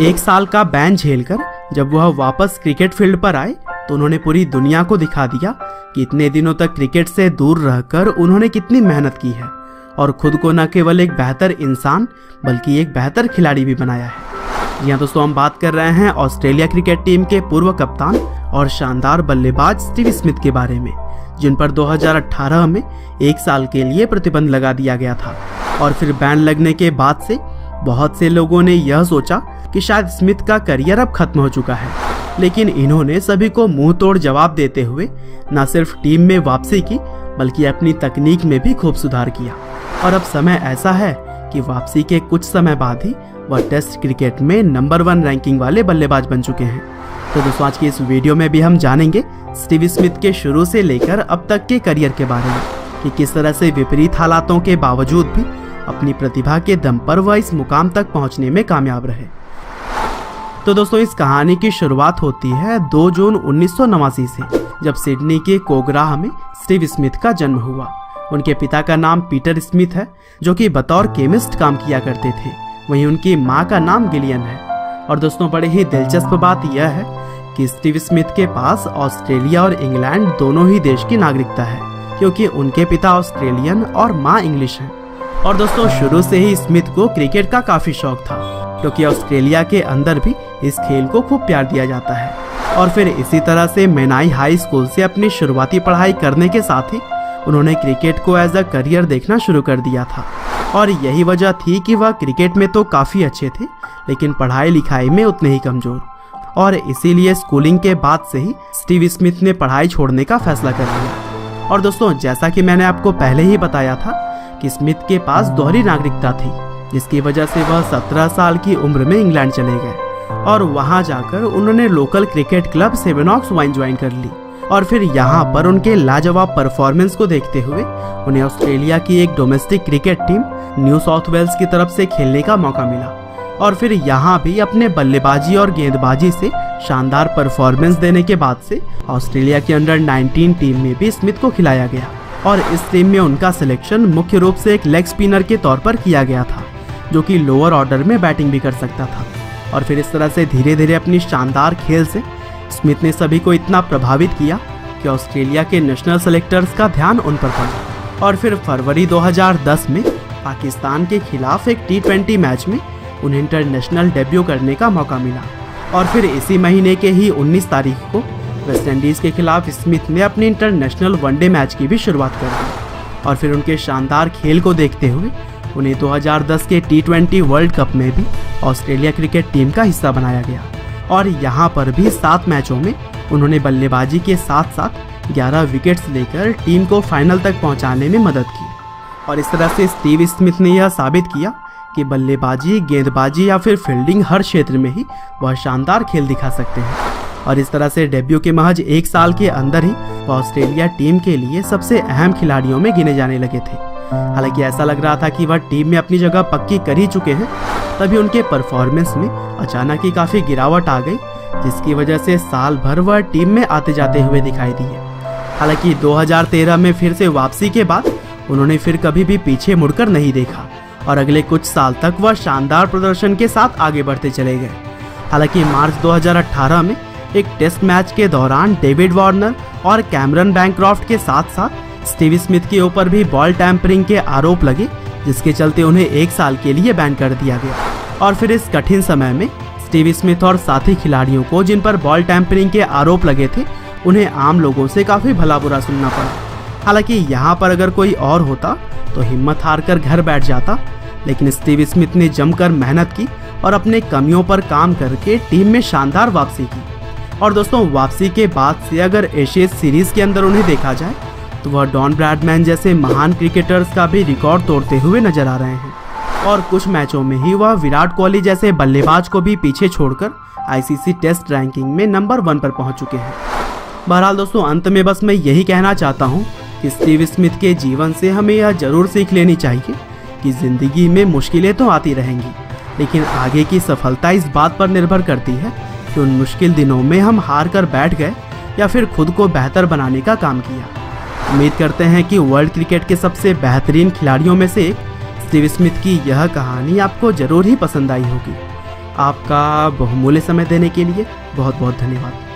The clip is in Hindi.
1 साल का बैन झेलकर जब वह वापस क्रिकेट फील्ड पर आए तो उन्होंने पूरी दुनिया को दिखा दिया कि इतने दिनों तक क्रिकेट से दूर रहकर उन्होंने कितनी मेहनत की है और खुद को न केवल एक बेहतर इंसान बल्कि एक बेहतर खिलाड़ी भी बनाया है। जी हाँ दोस्तों, हम बात कर रहे हैं ऑस्ट्रेलिया क्रिकेट टीम के पूर्व कप्तान और शानदार बल्लेबाज स्टीव स्मिथ के बारे में, जिन पर 2018 में 1 साल के लिए प्रतिबंध लगा दिया गया था। और फिर बैन लगने के बाद से बहुत से लोगों ने यह सोचा कि शायद स्मिथ का करियर अब खत्म हो चुका है, लेकिन इन्होंने सभी को मुंह तोड़ जवाब देते हुए न सिर्फ टीम में वापसी की बल्कि अपनी तकनीक में भी खूब सुधार किया। और अब समय ऐसा है कि वापसी के कुछ समय बाद ही वह टेस्ट क्रिकेट में नंबर 1 रैंकिंग वाले बल्लेबाज बन चुके हैं। तो दोस्तों, आज की इस वीडियो में भी हम जानेंगे स्टीव स्मिथ के शुरू से लेकर अब तक के करियर के बारे में कि किस तरह से विपरीत हालातों के बावजूद भी अपनी प्रतिभा के दम पर वह इस मुकाम तक पहुंचने में कामयाब रहे। तो दोस्तों, इस कहानी की शुरुआत होती है 2 जून 1989 से, जब सिडनी के कोगराह में स्टीव स्मिथ का जन्म हुआ। उनके पिता का नाम पीटर स्मिथ है, जो कि बतौर केमिस्ट काम किया करते थे। वहीं उनकी मां का नाम गिलियन है। और दोस्तों, बड़े ही दिलचस्प बात यह है कि स्टीव स्मिथ के पास ऑस्ट्रेलिया और इंग्लैंड दोनों ही देश की नागरिकता है, क्योंकि उनके पिता ऑस्ट्रेलियन और मां इंग्लिश हैं। और दोस्तों, शुरू से ही स्मिथ को क्रिकेट का काफी शौक था, क्योंकि ऑस्ट्रेलिया के अंदर भी इस खेल को खूब प्यार दिया जाता है। और फिर इसी तरह से मेनाई हाई स्कूल से अपनी शुरुआती पढ़ाई करने के साथ ही उन्होंने क्रिकेट को एज अ करियर देखना शुरू कर दिया था। और यही वजह थी कि वह क्रिकेट में तो काफ़ी अच्छे थे, लेकिन पढ़ाई लिखाई में उतने ही कमज़ोर। और इसीलिए स्कूलिंग के बाद से ही स्टीव स्मिथ ने पढ़ाई छोड़ने का फैसला कर लिया। और दोस्तों, जैसा कि मैंने आपको पहले ही बताया था कि स्मिथ के पास दोहरी नागरिकता थी, जिसकी वजह से वह 17 साल की उम्र में इंग्लैंड चले गए और वहां जाकर उन्होंने local cricket club Sevenoaks Vine join कर ली। और फिर यहाँ पर उनके लाजवाब परफॉर्मेंस को देखते हुए उन्हें ऑस्ट्रेलिया की एक domestic cricket team New South Wales की तरफ से खेलने का मौका मिला। और फिर यहाँ भी अपने बल्लेबाजी और गेंदबाजी से शानदार परफॉर्मेंस देने के बाद से ऑस्ट्रेलिया की अंडर 19 टीम में भी स्मिथ को खिलाया गया। और इस टीम में उनका सिलेक्शन मुख्य रूप से एक लेग स्पिनर के तौर पर किया गया था, जो कि लोअर ऑर्डर में बैटिंग भी कर सकता था। और फिर इस तरह से धीरे धीरे अपनी शानदार खेल से स्मिथ ने सभी को इतना प्रभावित किया कि ऑस्ट्रेलिया के नेशनल सेलेक्टर्स का ध्यान उन पर पड़ा। और फिर फरवरी 2010 में पाकिस्तान के खिलाफ एक T20 मैच में उन्हें इंटरनेशनल डेब्यू करने का मौका मिला। और फिर इसी महीने के ही 19 तारीख को वेस्ट इंडीज़ के खिलाफ स्मिथ ने अपने इंटरनेशनल वनडे मैच की भी शुरुआत कर दी। और फिर उनके शानदार खेल को देखते हुए उन्हें 2010 के T20 वर्ल्ड कप में भी ऑस्ट्रेलिया क्रिकेट टीम का हिस्सा बनाया गया। और यहाँ पर भी 7 मैचों में उन्होंने बल्लेबाजी के साथ साथ 11 विकेट्स लेकर टीम को फाइनल तक पहुँचाने में मदद की। और इस तरह से स्टीव स्मिथ ने यह साबित किया कि बल्लेबाजी, गेंदबाजी या फिर फील्डिंग, हर क्षेत्र में ही वह शानदार खेल दिखा सकते हैं। और इस तरह से डेब्यू के महज 1 साल के अंदर ही वह ऑस्ट्रेलिया टीम के लिए सबसे अहम खिलाड़ियों में गिने जाने लगे थे। हालांकि ऐसा लग रहा था कि वह टीम में अपनी जगह पक्की कर ही चुके हैं, तभी उनके परफॉर्मेंस में अचानक ही काफ़ी गिरावट आ गई, जिसकी वजह से साल भर वह टीम में आते जाते हुए दिखाई दिए। हालांकि 2013 में फिर से वापसी के बाद उन्होंने फिर कभी भी पीछे मुड़कर नहीं देखा और अगले कुछ साल तक वह शानदार प्रदर्शन के साथ आगे बढ़ते चले गए। हालांकि मार्च 2018 में एक टेस्ट मैच के दौरान डेविड वार्नर और कैमरन बैंक्रॉफ्ट के साथ साथ स्टीव स्मिथ के ऊपर भी बॉल टैंपरिंग के आरोप लगे, जिसके चलते उन्हें 1 साल के लिए बैन कर दिया गया। और फिर इस कठिन समय में स्टीव स्मिथ और साथी खिलाड़ियों को जिन पर बॉल टैंपरिंग के आरोप लगे थे, उन्हें आम लोगों से काफ़ी भला बुरा सुनना पड़ा। हालांकि यहाँ पर अगर कोई और होता तो हिम्मत हार कर घर बैठ जाता, लेकिन स्टीव स्मिथ ने जमकर मेहनत की और अपने कमियों पर काम करके टीम में शानदार वापसी की। और दोस्तों, वापसी के बाद से अगर एशेज सीरीज के अंदर उन्हें देखा जाए तो वह डॉन ब्रैडमैन जैसे महान क्रिकेटर्स का भी रिकॉर्ड तोड़ते हुए नजर आ रहे हैं। और कुछ मैचों में ही वह विराट कोहली जैसे बल्लेबाज को भी पीछे छोड़कर ICC टेस्ट रैंकिंग में नंबर 1 पर पहुंच चुके हैं। बहरहाल दोस्तों, अंत में बस मैं यही कहना चाहता हूं कि स्टीव स्मिथ के जीवन से हमें यह जरूर सीख लेनी चाहिए कि जिंदगी में मुश्किलें तो आती रहेंगी, लेकिन आगे की सफलता इस बात पर निर्भर करती है कि उन मुश्किल दिनों में हम हार कर बैठ गए या फिर खुद को बेहतर बनाने का काम किया। उम्मीद करते हैं कि वर्ल्ड क्रिकेट के सबसे बेहतरीन खिलाड़ियों में से एक स्टीव स्मिथ की यह कहानी आपको जरूर ही पसंद आई होगी। आपका बहुमूल्य समय देने के लिए बहुत बहुत धन्यवाद।